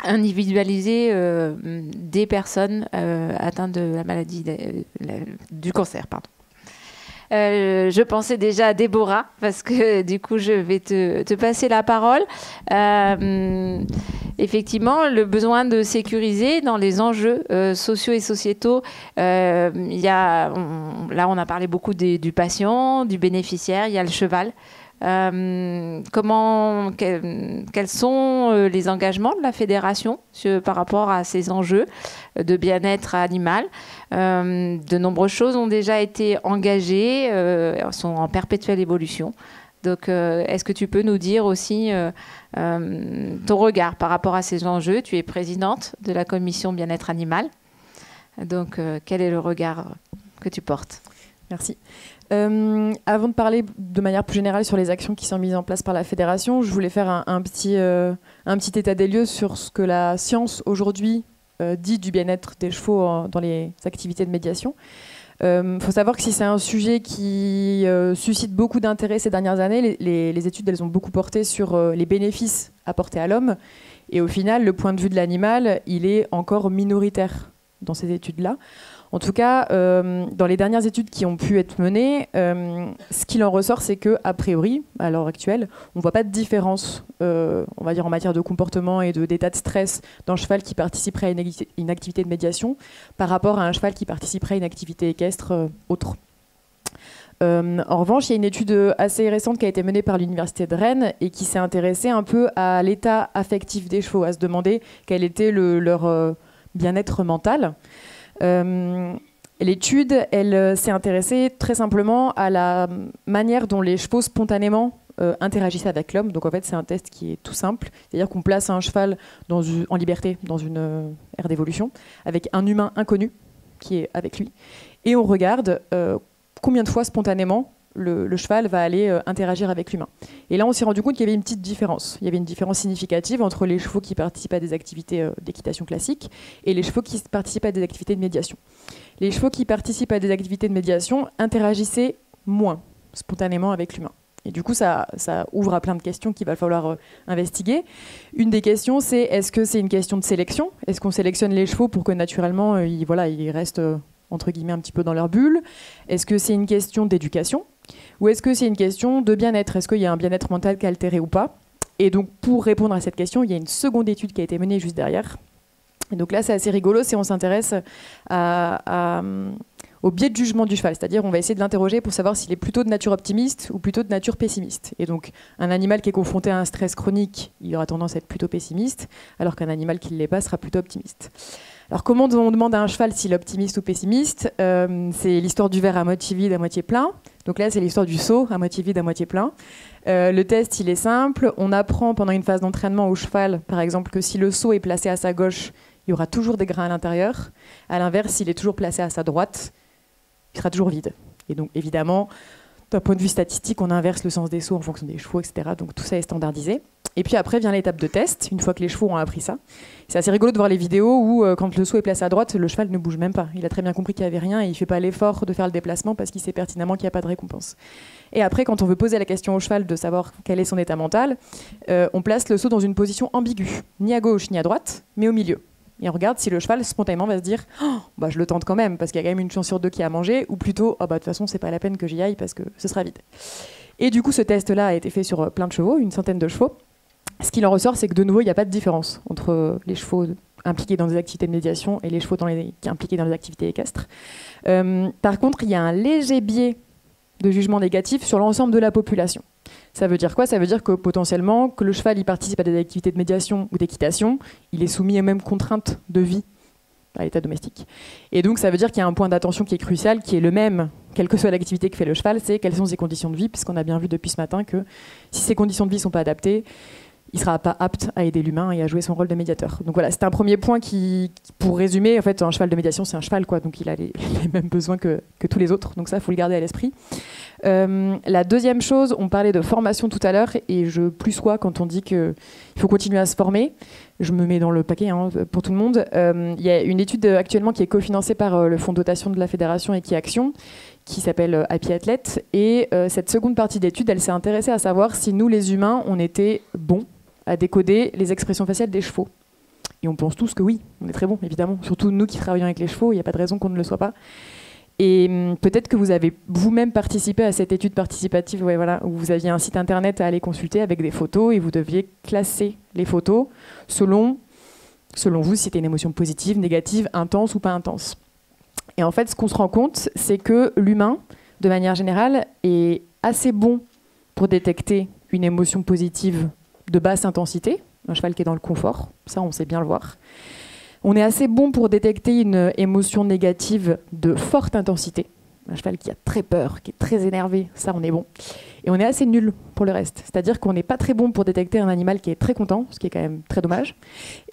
individualisés des personnes atteintes de la maladie du cancer, pardon. Je pensais déjà à Déborah, parce que du coup, je vais te passer la parole. Effectivement, le besoin de sécuriser dans les enjeux sociaux et sociétaux, là, on a parlé beaucoup du patient, du bénéficiaire, il y a le cheval. Quels sont les engagements de la fédération par rapport à ces enjeux de bien-être animal? De nombreuses choses ont déjà été engagées, sont en perpétuelle évolution. Donc, est-ce que tu peux nous dire aussi ton regard par rapport à ces enjeux? Tu es présidente de la commission bien-être animal. Donc, quel est le regard que tu portes? Merci. Avant de parler de manière plus générale sur les actions qui sont mises en place par la fédération, je voulais faire un petit état des lieux sur ce que la science aujourd'hui dit du bien-être des chevaux dans les activités de médiation. Faut savoir que si c'est un sujet qui suscite beaucoup d'intérêt ces dernières années, les études elles ont beaucoup porté sur les bénéfices apportés à l'homme. Et au final, le point de vue de l'animal, il est encore minoritaire dans ces études-là. En tout cas, dans les dernières études qui ont pu être menées, ce qu'il en ressort, c'est qu'a priori, à l'heure actuelle, on ne voit pas de différence, on va dire, en matière de comportement et d'état de stress d'un cheval qui participerait à une activité de médiation par rapport à un cheval qui participerait à une activité équestre autre. En revanche, il y a une étude assez récente qui a été menée par l'Université de Rennes et qui s'est intéressée un peu à l'état affectif des chevaux, à se demander quel était leur bien-être mental. L'étude, elle s'est intéressée très simplement à la manière dont les chevaux spontanément interagissent avec l'homme. Donc en fait, c'est un test qui est tout simple. C'est-à-dire qu'on place un cheval en liberté dans une aire d'évolution avec un humain inconnu qui est avec lui. Et on regarde combien de fois spontanément le cheval va aller interagir avec l'humain. Et là, on s'est rendu compte qu'il y avait une petite différence. Il y avait une différence significative entre les chevaux qui participent à des activités d'équitation classique et les chevaux qui participent à des activités de médiation. Les chevaux qui participent à des activités de médiation interagissaient moins spontanément avec l'humain. Et du coup, ça ouvre à plein de questions qu'il va falloir investiguer. Une des questions, c'est est-ce que c'est une question de sélection? Est-ce qu'on sélectionne les chevaux pour que naturellement, ils restent entre guillemets un petit peu dans leur bulle? Est-ce que c'est une question d'éducation? Ou est-ce que c'est une question de bien-être? Est-ce qu'il y a un bien-être mental qui est altéré ou pas? Et donc, pour répondre à cette question, il y a une seconde étude qui a été menée juste derrière. Et donc là, c'est assez rigolo, on s'intéresse au biais de jugement du cheval. C'est-à-dire, on va essayer de l'interroger pour savoir s'il est plutôt de nature optimiste ou plutôt de nature pessimiste. Et donc, un animal qui est confronté à un stress chronique, il aura tendance à être plutôt pessimiste, alors qu'un animal qui ne l'est pas sera plutôt optimiste. Alors, comment on demande à un cheval s'il est optimiste ou pessimiste? C'est l'histoire du verre à moitié vide, à moitié plein. Donc là, c'est l'histoire du seau, à moitié vide, à moitié plein. Le test, il est simple. On apprend pendant une phase d'entraînement au cheval, par exemple, que si le seau est placé à sa gauche, il y aura toujours des grains à l'intérieur. À l'inverse, s'il est toujours placé à sa droite, il sera toujours vide. Et donc, évidemment, d'un point de vue statistique, on inverse le sens des seaux en fonction des chevaux, etc. Donc, tout ça est standardisé. Et puis après vient l'étape de test, une fois que les chevaux ont appris ça. C'est assez rigolo de voir les vidéos où, quand le seau est placé à droite, le cheval ne bouge même pas. Il a très bien compris qu'il n'y avait rien et il ne fait pas l'effort de faire le déplacement parce qu'il sait pertinemment qu'il n'y a pas de récompense. Et après, quand on veut poser la question au cheval de savoir quel est son état mental, on place le seau dans une position ambiguë, ni à gauche ni à droite, mais au milieu. Et on regarde si le cheval spontanément va se dire « je le tente quand même parce qu'il y a quand même une chance sur deux qu'il y a à manger » ou plutôt « de toute façon, c'est pas la peine que j'y aille parce que ce sera vide ». Et du coup, ce test-là a été fait sur plein de chevaux, une centaine de chevaux. Ce qu'il en ressort, c'est que de nouveau, il n'y a pas de différence entre les chevaux impliqués dans des activités de médiation et les chevaux impliqués dans des activités équestres. Par contre, il y a un léger biais de jugement négatif sur l'ensemble de la population. Ça veut dire quoi? Ça veut dire que potentiellement, que le cheval il participe à des activités de médiation ou d'équitation, il est soumis aux mêmes contraintes de vie à l'état domestique. Et donc, ça veut dire qu'il y a un point d'attention qui est crucial, qui est le même, quelle que soit l'activité que fait le cheval, c'est quelles sont ses conditions de vie, puisqu'on a bien vu depuis ce matin que si ces conditions de vie ne sont pas adaptées, il ne sera pas apte à aider l'humain et à jouer son rôle de médiateur. Donc voilà, c'est un premier point qui, pour résumer, en fait, un cheval de médiation, c'est un cheval, quoi, donc il a les mêmes besoins que tous les autres. Donc ça, il faut le garder à l'esprit. La deuxième chose, on parlait de formation tout à l'heure, et je plus sois quand on dit qu'il faut continuer à se former. Je me mets dans le paquet pour tout le monde. Il y a une étude actuellement qui est cofinancée par le fonds de dotation de la Fédération Equiaction, qui s'appelle Happy Athlete. Et cette seconde partie d'étude, elle s'est intéressée à savoir si nous, les humains, on était bons à décoder les expressions faciales des chevaux. Et on pense tous que oui, on est très bons, évidemment. Surtout nous qui travaillons avec les chevaux, il n'y a pas de raison qu'on ne le soit pas. Et peut-être que vous avez vous-même participé à cette étude participative où vous aviez un site internet à aller consulter avec des photos et vous deviez classer les photos selon vous si c'était une émotion positive, négative, intense ou pas intense. Et en fait, ce qu'on se rend compte, c'est que l'humain, de manière générale, est assez bon pour détecter une émotion positive de basse intensité, un cheval qui est dans le confort, ça on sait bien le voir. On est assez bon pour détecter une émotion négative de forte intensité, un cheval qui a très peur, qui est très énervé, ça on est bon. Et on est assez nul pour le reste. C'est-à-dire qu'on n'est pas très bon pour détecter un animal qui est très content, ce qui est quand même très dommage.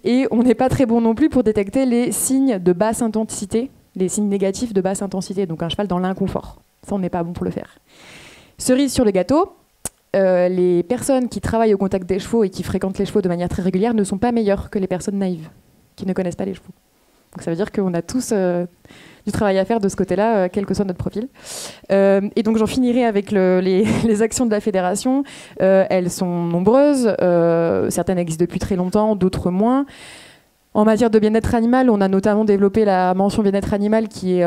Et on n'est pas très bon non plus pour détecter les signes de basse intensité, les signes négatifs de basse intensité, donc un cheval dans l'inconfort. Ça, on n'est pas bon pour le faire. Cerise sur le gâteau, les personnes qui travaillent au contact des chevaux et qui fréquentent les chevaux de manière très régulière ne sont pas meilleures que les personnes naïves, qui ne connaissent pas les chevaux. Donc ça veut dire qu'on a tous du travail à faire de ce côté-là, quel que soit notre profil. Et donc j'en finirai avec les actions de la fédération. Elles sont nombreuses, certaines existent depuis très longtemps, d'autres moins. En matière de bien-être animal, on a notamment développé la mention bien-être animal qui est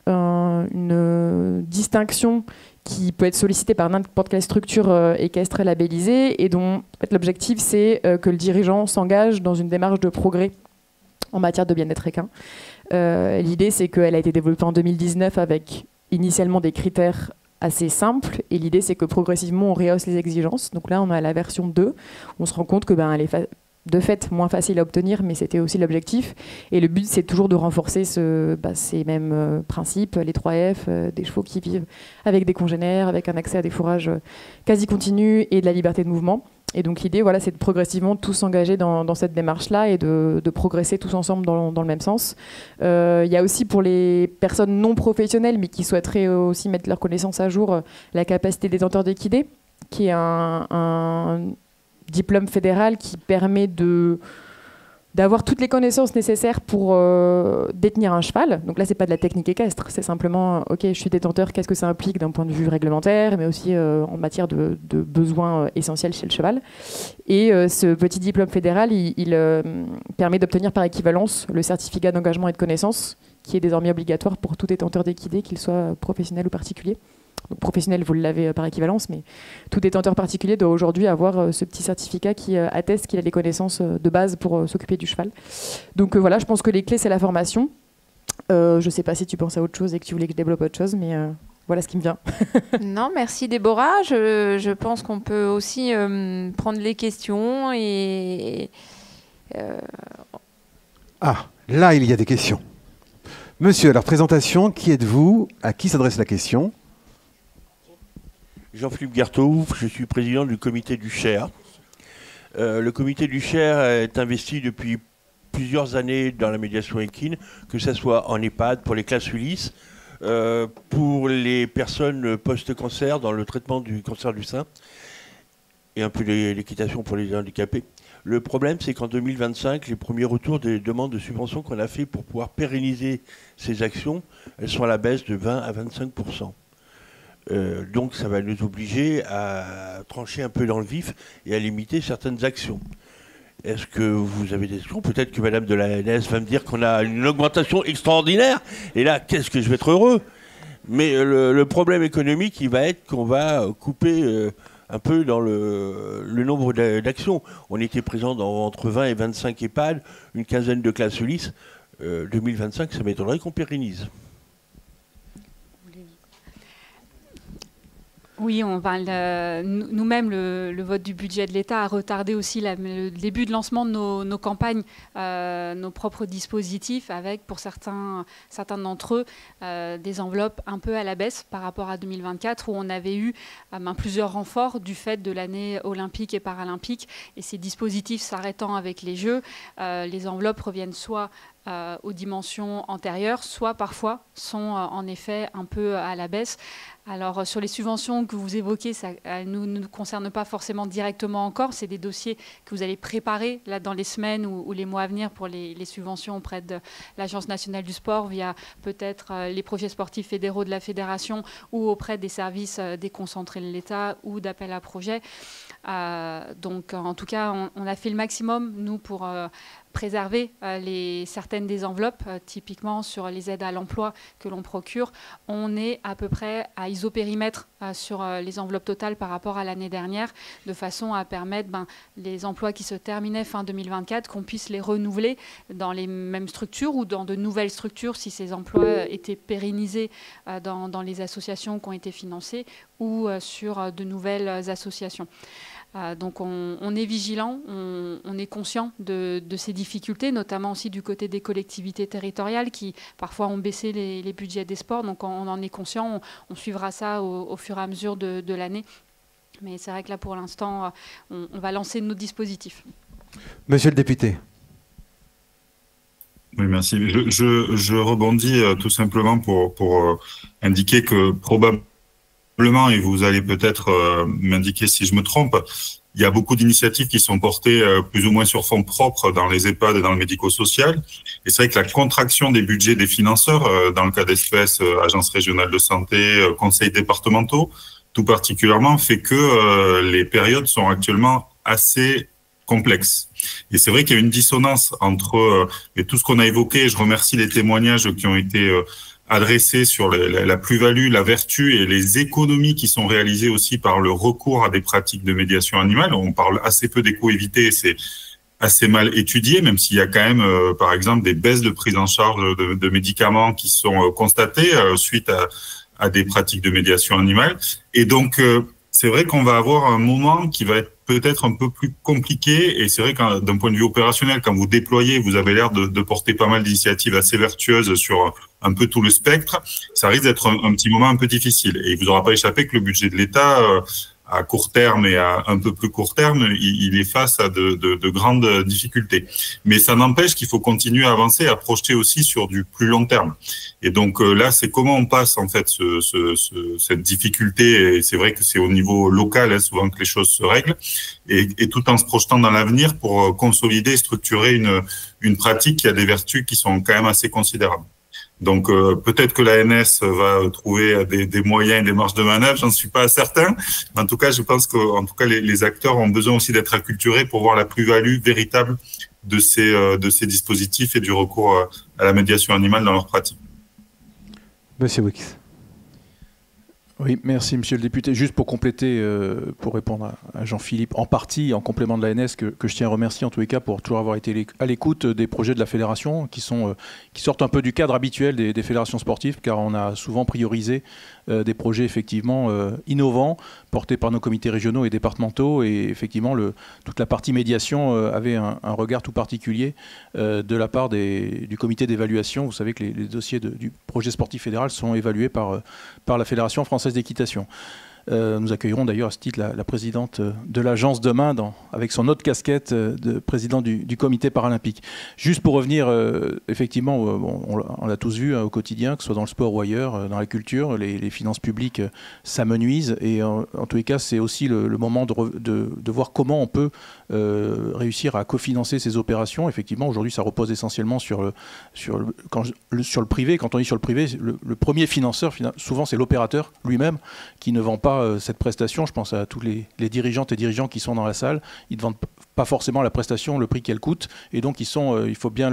une distinction qui peut être sollicitée par n'importe quelle structure équestre labellisée et dont en fait, l'objectif c'est que le dirigeant s'engage dans une démarche de progrès en matière de bien-être équin. L'idée c'est qu'elle a été développée en 2019 avec initialement des critères assez simples et l'idée c'est que progressivement on rehausse les exigences. Donc là on a la version 2, on se rend compte que elle est de fait moins facile à obtenir, mais c'était aussi l'objectif. Et le but, c'est toujours de renforcer ces mêmes principes, les 3F, des chevaux qui vivent avec des congénères, avec un accès à des fourrages quasi continus et de la liberté de mouvement. Et donc l'idée, voilà, c'est de progressivement tous s'engager dans cette démarche-là et de progresser tous ensemble dans le même sens. Il y a aussi pour les personnes non professionnelles, mais qui souhaiteraient aussi mettre leurs connaissances à jour, la capacité détenteur d'équidés, qui est un diplôme fédéral qui permet d'avoir toutes les connaissances nécessaires pour détenir un cheval. Donc là, c'est pas de la technique équestre, c'est simplement, ok, je suis détenteur, qu'est-ce que ça implique d'un point de vue réglementaire, mais aussi en matière de besoins essentiels chez le cheval. Et ce petit diplôme fédéral, il permet d'obtenir par équivalence le certificat d'engagement et de connaissance, qui est désormais obligatoire pour tout détenteur d'équidés, qu'il soit professionnel ou particulier. Donc, professionnel, vous l'avez par équivalence, mais tout détenteur particulier doit aujourd'hui avoir ce petit certificat qui atteste qu'il a les connaissances de base pour s'occuper du cheval. Donc voilà, je pense que les clés, c'est la formation. Je ne sais pas si tu penses à autre chose et que tu voulais que je développe autre chose, mais voilà ce qui me vient. Non, merci Déborah. Je pense qu'on peut aussi prendre les questions et... Ah, là, il y a des questions. Monsieur, alors présentation, qui êtes-vous? À qui s'adresse la question? Jean-Philippe Garteau, je suis président du comité du Cher. Le comité du Cher est investi depuis plusieurs années dans la médiation équine, que ce soit en EHPAD pour les classes Ulysse, pour les personnes post-cancer dans le traitement du cancer du sein, et un peu l'équitation pour les handicapés. Le problème, c'est qu'en 2025, les premiers retours des demandes de subventions qu'on a fait pour pouvoir pérenniser ces actions, elles sont à la baisse de 20 à 25%. Donc ça va nous obliger à trancher un peu dans le vif et à limiter certaines actions. Est-ce que vous avez des questions? Peut-être que Madame de la NS va me dire qu'on a une augmentation extraordinaire. Et là, qu'est-ce que je vais être heureux. Mais le problème économique, il va être qu'on va couper un peu dans le nombre d'actions. On était présent dans entre 20 et 25 EHPAD, une quinzaine de classes Ulysse. 2025, ça m'étonnerait qu'on pérennise. Oui, on parle nous-mêmes, le vote du budget de l'État a retardé aussi le début de lancement de nos campagnes, nos propres dispositifs, avec pour certains d'entre eux des enveloppes un peu à la baisse par rapport à 2024, où on avait eu plusieurs renforts du fait de l'année olympique et paralympique, et ces dispositifs s'arrêtant avec les Jeux, les enveloppes reviennent soit aux dimensions antérieures, soit parfois sont en effet un peu à la baisse. Alors sur les subventions que vous évoquez, ça ne nous concerne pas forcément directement encore, c'est des dossiers que vous allez préparer là, dans les semaines ou les mois à venir pour les subventions auprès de l'Agence nationale du sport via peut-être les projets sportifs fédéraux de la fédération ou auprès des services déconcentrés de l'État ou d'appel à projets. Donc en tout cas, on a fait le maximum, nous, pour préserver certaines des enveloppes, typiquement sur les aides à l'emploi que l'on procure. On est à peu près à isopérimètre sur les enveloppes totales par rapport à l'année dernière, de façon à permettre les emplois qui se terminaient fin 2024, qu'on puisse les renouveler dans les mêmes structures ou dans de nouvelles structures si ces emplois étaient pérennisés dans les associations qui ont été financées ou sur de nouvelles associations. Donc on est vigilant, on est conscient de ces difficultés, notamment aussi du côté des collectivités territoriales qui parfois ont baissé les budgets des sports. Donc on en est conscient, on suivra ça au fur et à mesure de l'année. Mais c'est vrai que là pour l'instant, on va lancer nos dispositifs. Monsieur le député. Oui, merci. Je rebondis tout simplement pour indiquer que probablement, et vous allez peut-être m'indiquer si je me trompe, il y a beaucoup d'initiatives qui sont portées plus ou moins sur fonds propres dans les EHPAD et dans le médico-social. Et c'est vrai que la contraction des budgets des financeurs, dans le cas d'espèces, agences régionales de santé, conseils départementaux, tout particulièrement, fait que les périodes sont actuellement assez complexes. Et c'est vrai qu'il y a une dissonance entre et tout ce qu'on a évoqué. Je remercie les témoignages qui ont été adressés sur la plus-value, la vertu et les économies qui sont réalisées aussi par le recours à des pratiques de médiation animale. On parle assez peu des coûts évités, c'est assez mal étudié, même s'il y a quand même, par exemple, des baisses de prise en charge de médicaments qui sont constatées suite à des pratiques de médiation animale. Et donc, c'est vrai qu'on va avoir un moment qui va être peut-être un peu plus compliqué. Et c'est vrai que d'un point de vue opérationnel, quand vous déployez, vous avez l'air de porter pas mal d'initiatives assez vertueuses sur un peu tout le spectre. Ça risque d'être un petit moment un peu difficile. Et il vous aura pas échappé que le budget de l'État, à court terme et à un peu plus court terme, il est face à de grandes difficultés. Mais ça n'empêche qu'il faut continuer à avancer, à projeter aussi sur du plus long terme. Et donc là, c'est comment on passe en fait cette difficulté. Et c'est vrai que c'est au niveau local, hein, souvent que les choses se règlent, et tout en se projetant dans l'avenir pour consolider et structurer une pratique qui a des vertus qui sont quand même assez considérables. Donc peut-être que l'ANS va trouver des moyens et des marges de manœuvre, j'en suis pas certain. Mais en tout cas, je pense que en tout cas les acteurs ont besoin aussi d'être acculturés pour voir la plus-value véritable de ces dispositifs et du recours à la médiation animale dans leur pratique. Monsieur Wix. Oui, merci Monsieur le député. Juste pour compléter, pour répondre à Jean-Philippe, en partie, en complément de l'ANS, que je tiens à remercier en tous les cas pour toujours avoir été à l'écoute des projets de la fédération qui sortent un peu du cadre habituel des fédérations sportives, car on a souvent priorisé des projets effectivement innovants, portés par nos comités régionaux et départementaux, et effectivement toute la partie médiation avait un regard tout particulier de la part du comité d'évaluation. Vous savez que les dossiers du projet sportif fédéral sont évalués par la Fédération française d'équitation. Nous accueillerons d'ailleurs à ce titre la présidente de l'agence demain avec son autre casquette de président du comité paralympique. Juste pour revenir, effectivement, on l'a tous vu au quotidien, que ce soit dans le sport ou ailleurs, dans la culture, les finances publiques s'amenuisent, et en tous les cas, c'est aussi le moment de voir comment on peut réussir à cofinancer ces opérations. Effectivement, aujourd'hui, ça repose essentiellement sur le privé. Quand on dit sur le privé, le premier financeur, souvent, c'est l'opérateur lui-même qui ne vend pas cette prestation. Je pense à tous les dirigeantes et dirigeants qui sont dans la salle. Ils ne vendent pas forcément la prestation, le prix qu'elle coûte. Et donc, il faut bien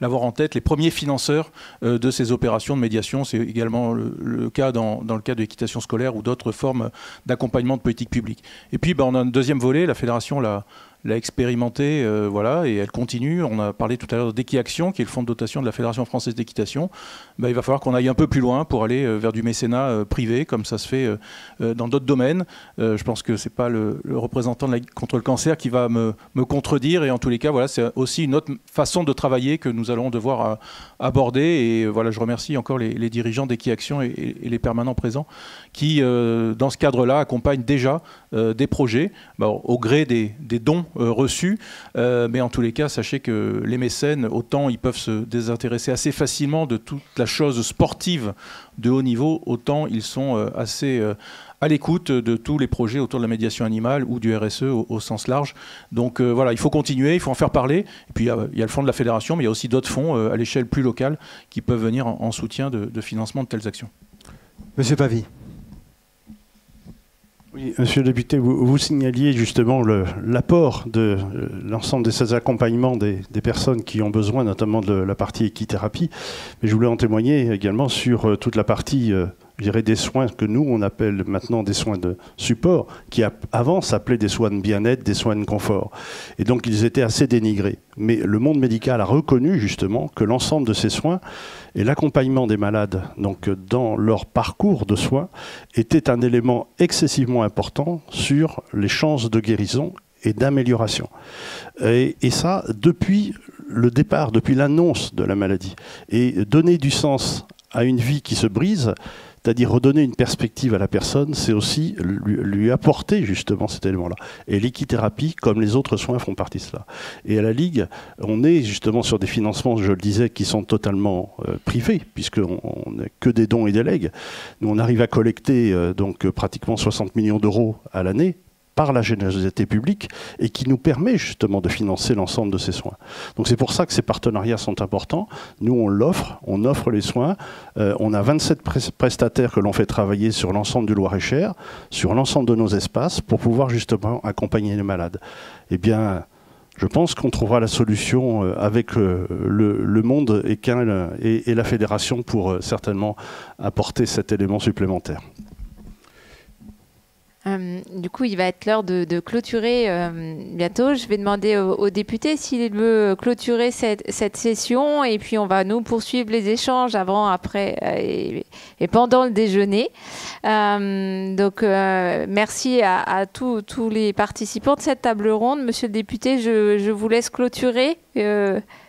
l'avoir en tête, les premiers financeurs de ces opérations de médiation. C'est également le cas dans le cas de l'équitation scolaire ou d'autres formes d'accompagnement de politique publique. Et puis, on a un deuxième volet. La fédération l'a expérimenté, voilà, et elle continue. On a parlé tout à l'heure d'Equiaction, qui est le fonds de dotation de la Fédération française d'équitation. Il va falloir qu'on aille un peu plus loin pour aller vers du mécénat privé, comme ça se fait dans d'autres domaines. Je pense que c'est pas le représentant de la lutte contre le cancer qui va me contredire, et en tous les cas, voilà, c'est aussi une autre façon de travailler que nous allons devoir aborder. Et voilà, je remercie encore les dirigeants d'Equiaction et les permanents présents qui, dans ce cadre-là, accompagnent déjà des projets au gré des dons reçus, mais en tous les cas, sachez que les mécènes, autant ils peuvent se désintéresser assez facilement de toute la chose sportive de haut niveau, autant ils sont assez à l'écoute de tous les projets autour de la médiation animale ou du RSE au sens large. Donc voilà, il faut continuer, il faut en faire parler. Et puis il y a le fonds de la fédération, mais il y a aussi d'autres fonds à l'échelle plus locale qui peuvent venir en soutien de financement de telles actions. Monsieur Pavie. Oui, monsieur le député, vous signaliez justement l'apport de l'ensemble de ces accompagnements des personnes qui ont besoin, notamment de la partie équithérapie. Mais je voulais en témoigner également sur toute la partie je dirais, des soins que nous, on appelle maintenant des soins de support, qui avant s'appelaient des soins de bien-être, des soins de confort. Et donc, ils étaient assez dénigrés. Mais le monde médical a reconnu, justement, que l'ensemble de ces soins et l'accompagnement des malades, donc dans leur parcours de soins, était un élément excessivement important sur les chances de guérison et d'amélioration. Et ça, depuis le départ, depuis l'annonce de la maladie. Et donner du sens à une vie qui se brise, c'est-à-dire redonner une perspective à la personne, c'est aussi lui apporter justement cet élément-là. Et l'équithérapie, comme les autres soins, font partie de cela. Et à la Ligue, on est justement sur des financements, je le disais, qui sont totalement privés, puisqu'on n'a que des dons et des legs. Nous, on arrive à collecter donc pratiquement 60 millions d'euros à l'année, par la générosité publique et qui nous permet justement de financer l'ensemble de ces soins. Donc c'est pour ça que ces partenariats sont importants. Nous, on offre les soins. On a 27 prestataires que l'on fait travailler sur l'ensemble du Loir-et-Cher, sur l'ensemble de nos espaces pour pouvoir justement accompagner les malades. Eh bien, je pense qu'on trouvera la solution avec le monde et la fédération pour certainement apporter cet élément supplémentaire. Du coup, il va être l'heure de clôturer bientôt. Je vais demander au député s'il veut clôturer cette session et puis on va nous poursuivre les échanges avant, après et pendant le déjeuner. Donc, merci à tous les participants de cette table ronde. Monsieur le député, je vous laisse clôturer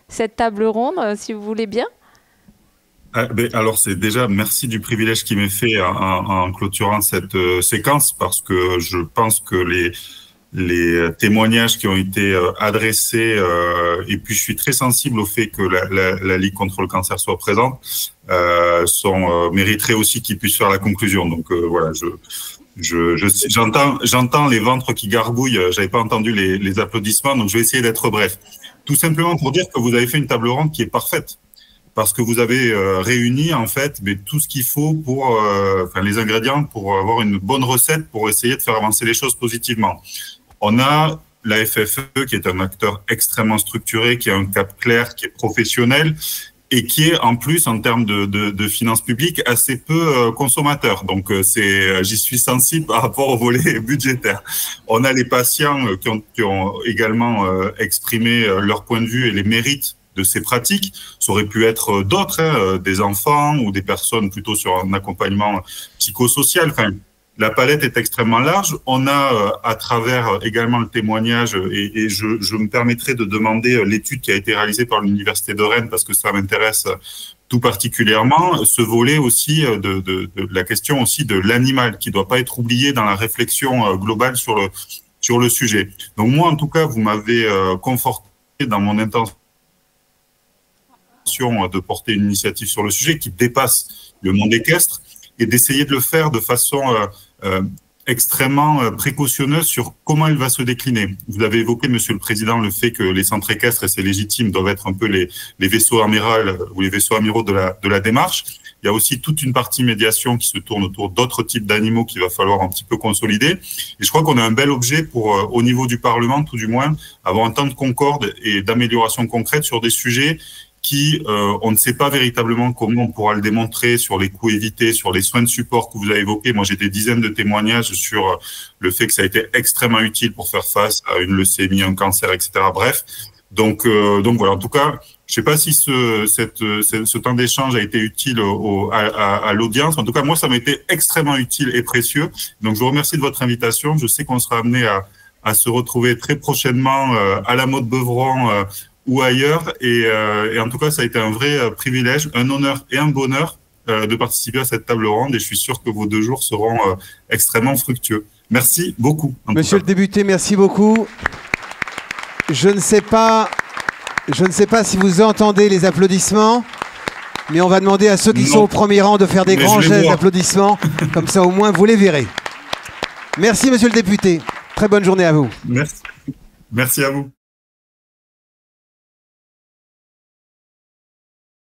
cette table ronde, si vous voulez bien. Alors c'est déjà merci du privilège qui m'est fait en clôturant cette séquence, parce que je pense que les témoignages qui ont été adressés et puis je suis très sensible au fait que la Ligue contre le cancer soit présente, mériteraient aussi qu'ils puissent faire la conclusion. Donc voilà, j'entends les ventres qui gargouillent. J'avais pas entendu les applaudissements, donc je vais essayer d'être bref. Tout simplement pour dire que vous avez fait une table ronde qui est parfaite, parce que vous avez réuni en fait tout ce qu'il faut pour, les ingrédients pour avoir une bonne recette pour essayer de faire avancer les choses positivement. On a la FFE qui est un acteur extrêmement structuré, qui a un cap clair, qui est professionnel et qui est en plus en termes de finances publiques assez peu consommateur. Donc j'y suis sensible par rapport au volet budgétaire. On a les patients qui ont également exprimé leur point de vue et les mérites de ces pratiques. Ça aurait pu être d'autres, des enfants ou des personnes plutôt sur un accompagnement psychosocial. Enfin, la palette est extrêmement large. On a à travers également le témoignage, et je me permettrai de demander l'étude qui a été réalisée par l'Université de Rennes, parce que ça m'intéresse tout particulièrement, ce volet aussi de la question aussi de l'animal, qui ne doit pas être oublié dans la réflexion globale sur le sujet. Donc moi, en tout cas, vous m'avez conforté dans mon intention de porter une initiative sur le sujet qui dépasse le monde équestre et d'essayer de le faire de façon extrêmement précautionneuse sur comment il va se décliner. Vous avez évoqué, Monsieur le Président, le fait que les centres équestres, et c'est légitime, doivent être un peu les vaisseaux amiraux de la démarche. Il y a aussi toute une partie médiation qui se tourne autour d'autres types d'animaux qu'il va falloir un petit peu consolider. Et je crois qu'on a un bel objet pour, au niveau du Parlement, tout du moins, avoir un temps de concorde et d'amélioration concrète sur des sujets qui, on ne sait pas véritablement comment on pourra le démontrer sur les coûts évités, sur les soins de support que vous avez évoqués. Moi, j'ai des dizaines de témoignages sur le fait que ça a été extrêmement utile pour faire face à une leucémie, un cancer, etc. Bref, donc voilà. En tout cas, je sais pas si ce temps d'échange a été utile à l'audience. En tout cas, moi, ça m'a été extrêmement utile et précieux. Donc, je vous remercie de votre invitation. Je sais qu'on sera amené à se retrouver très prochainement à la Motte Beuvron ou ailleurs. Et en tout cas, ça a été un vrai privilège, un honneur et un bonheur de participer à cette table ronde. Et je suis sûr que vos 2 jours seront extrêmement fructueux. Merci beaucoup. Monsieur le député, merci beaucoup. Je ne sais pas si vous entendez les applaudissements, mais on va demander à ceux qui sont au premier rang de faire des grands gestes d'applaudissements. Comme ça, au moins, vous les verrez. Merci, monsieur le député. Très bonne journée à vous. Merci. Merci à vous.